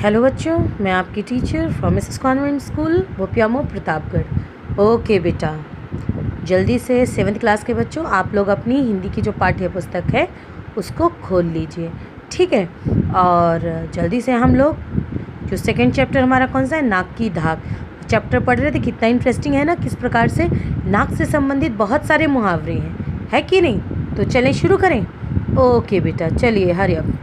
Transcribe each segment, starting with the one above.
Hello बच्चों, मैं आपकी teacher from S convent school भोपियामो प्रतापगढ़। ओके बेटा, जल्दी से 7th क्लास के बच्चों आप लोग अपनी हिंदी की जो पाठ्य पुस्तक है उसको खोल लीजिए, ठीक है। और जल्दी से हम लोग जो सेकंड चैप्टर हमारा कौन सा है, नाक की धाक चैप्टर पढ़ रहे थे। कितना इंटरेस्टिंग है ना, किस प्रकार से नाक से संबंधित बहुत सारे मुहावरे हैं, है कि नहीं। तो चलें शुरू करें। ओके बेटा, चलिए हरी अप।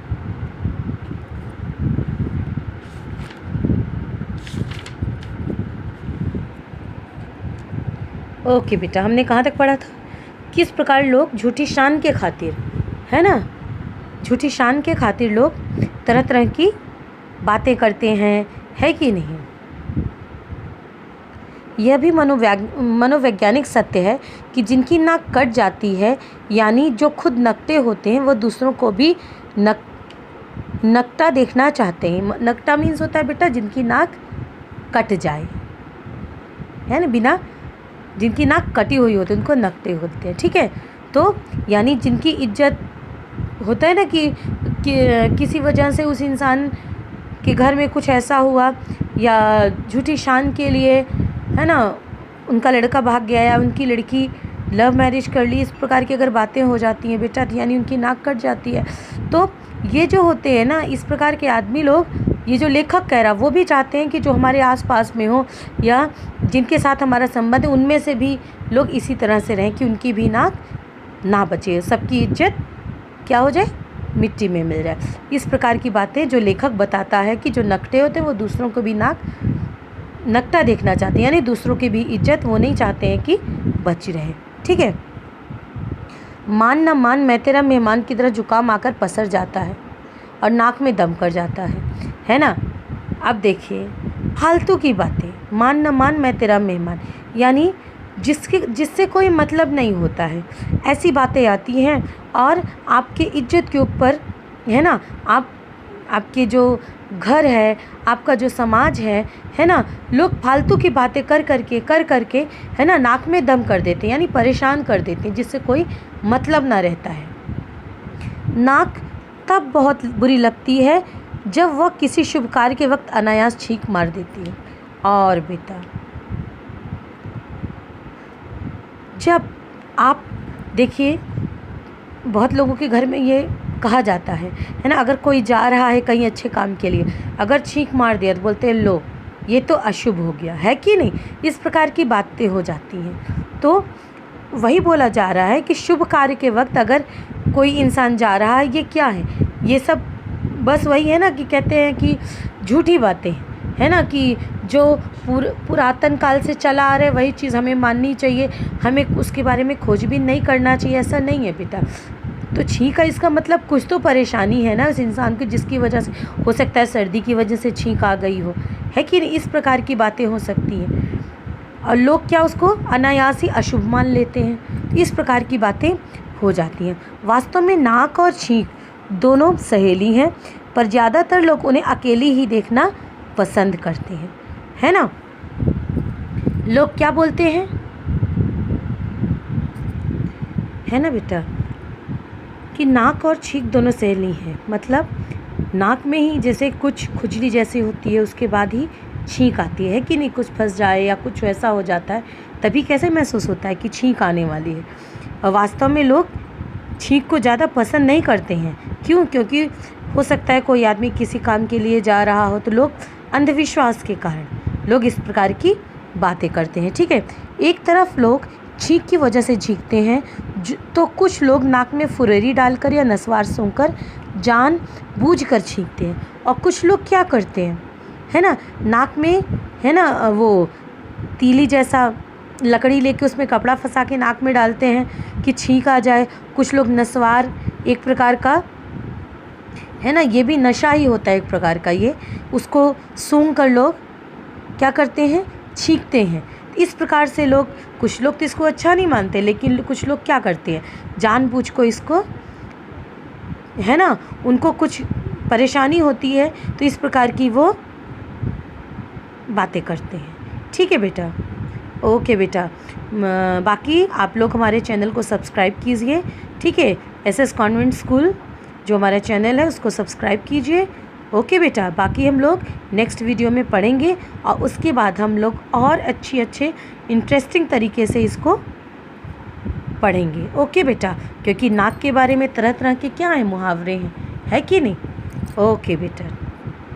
ओके बेटा, हमने कहाँ तक पढ़ा था, किस प्रकार लोग झूठी शान के खातिर, है ना, झूठी शान के खातिर लोग तरह तरह की बातें करते हैं, है कि नहीं। यह भी मनोवैज्ञानिक सत्य है कि जिनकी नाक कट जाती है, यानी जो खुद नकटे होते हैं, वो दूसरों को भी नकटा देखना चाहते हैं। नकटा मीन्स होता है बेटा जिनकी नाक कट जाए, है ना, बिना जिनकी नाक कटी हुई होती है उनको नकटे होते हैं, ठीक है। तो यानी जिनकी इज्जत होता है ना कि किसी वजह से उस इंसान के घर में कुछ ऐसा हुआ, या झूठी शान के लिए, है ना, उनका लड़का भाग गया या उनकी लड़की लव मैरिज कर ली, इस प्रकार की अगर बातें हो जाती हैं बेटा, यानी उनकी नाक कट जाती है। तो ये जो होते हैं ना, इस प्रकार के आदमी लोग, ये जो लेखक कह रहा, वो भी चाहते हैं कि जो हमारे आसपास में हो या जिनके साथ हमारा संबंध है, उनमें से भी लोग इसी तरह से रहें कि उनकी भी नाक ना बचे, सबकी इज्जत क्या हो जाए, मिट्टी में मिल जाए। इस प्रकार की बातें जो लेखक बताता है कि जो नकटे होते हैं वो दूसरों को भी नकटा देखना चाहते हैं, यानी दूसरों की भी इज्जत वो नहीं चाहते हैं कि बच रहे, ठीक है। मान न मान मैं तेरा मेहमान की तरह जुकाम आकर पसर जाता है और नाक में दम कर जाता है ना। अब देखिए फालतू की बातें, मान न मान मैं तेरा मेहमान, यानी जिससे कोई मतलब नहीं होता है, ऐसी बातें आती हैं और आपके इज्जत के ऊपर, है ना, आपके जो घर है, आपका जो समाज है ना, लोग फालतू की बातें कर करके है ना, नाक में दम कर देते हैं, यानी परेशान कर देते हैं, जिससे कोई मतलब ना रहता है। नाक तब बहुत बुरी लगती है जब वह किसी शुभ कार्य के वक्त अनायास छींक मार देती है। और बेटा, जब आप देखिए बहुत लोगों के घर में ये कहा जाता है ना, अगर कोई जा रहा है कहीं अच्छे काम के लिए, अगर छींक मार दिया तो बोलते हैं लो ये तो अशुभ हो गया, है कि नहीं। इस प्रकार की बातें हो जाती हैं। तो वही बोला जा रहा है कि शुभ कार्य के वक्त अगर कोई इंसान जा रहा है, ये क्या है, ये सब बस वही है ना कि कहते हैं कि झूठी बातें, है ना, कि जो पुरातन काल से चला आ रहा है वही चीज़ हमें माननी चाहिए, हमें उसके बारे में खोजबीन नहीं करना चाहिए, ऐसा नहीं है बेटा। तो छींक का इसका मतलब कुछ तो परेशानी है ना उस इंसान को, जिसकी वजह से हो सकता है सर्दी की वजह से छींक आ गई हो, है कि नहीं। इस प्रकार की बातें हो सकती हैं और लोग क्या उसको अनायास ही अशुभ मान लेते हैं। इस प्रकार की बातें हो जाती हैं। वास्तव में नाक और छींक दोनों सहेली हैं, पर ज़्यादातर लोग उन्हें अकेली ही देखना पसंद करते हैं, है ना। लोग क्या बोलते हैं, है ना बेटा, कि नाक और छींक दोनों सहेली हैं, मतलब नाक में ही जैसे कुछ खुजली जैसी होती है, उसके बाद ही छींक आती है कि नहीं, कुछ फंस जाए या कुछ वैसा हो जाता है, तभी कैसे महसूस होता है कि छींक आने वाली है। और वास्तव में लोग छींक को ज़्यादा पसंद नहीं करते हैं। क्यों? क्योंकि हो सकता है कोई आदमी किसी काम के लिए जा रहा हो, तो लोग अंधविश्वास के कारण लोग इस प्रकार की बातें करते हैं, ठीक है। एक तरफ लोग छींक की वजह से छींकते हैं, तो कुछ लोग नाक में फुरेरी डालकर या नसवार सूंघकर जानबूझकर छींकते हैं। और कुछ लोग क्या करते हैं, है ना, नाक में, है ना, वो तीली जैसा लकड़ी लेके उसमें कपड़ा फंसा के नाक में डालते हैं कि छींक आ जाए। कुछ लोग नसवार, एक प्रकार का, है ना, ये भी नशा ही होता है एक प्रकार का, ये उसको सूंघ कर लोग क्या करते हैं, छींकते हैं। इस प्रकार से लोग, कुछ लोग तो इसको अच्छा नहीं मानते, लेकिन कुछ लोग क्या करते हैं, जानबूझ को इसको, है ना, उनको कुछ परेशानी होती है तो इस प्रकार की वो बातें करते हैं, ठीक है बेटा। ओके बेटा, बाकी आप लोग हमारे चैनल को सब्सक्राइब कीजिए, ठीक है। एस कॉन्वेंट स्कूल जो हमारा चैनल है उसको सब्सक्राइब कीजिए ओके बेटा, बाकी हम लोग नेक्स्ट वीडियो में पढ़ेंगे और उसके बाद हम लोग और अच्छे इंटरेस्टिंग तरीके से इसको पढ़ेंगे। ओके बेटा, क्योंकि नाक के बारे में तरह तरह के क्या हैं, मुहावरे हैं, है कि नहीं। ओके बेटा।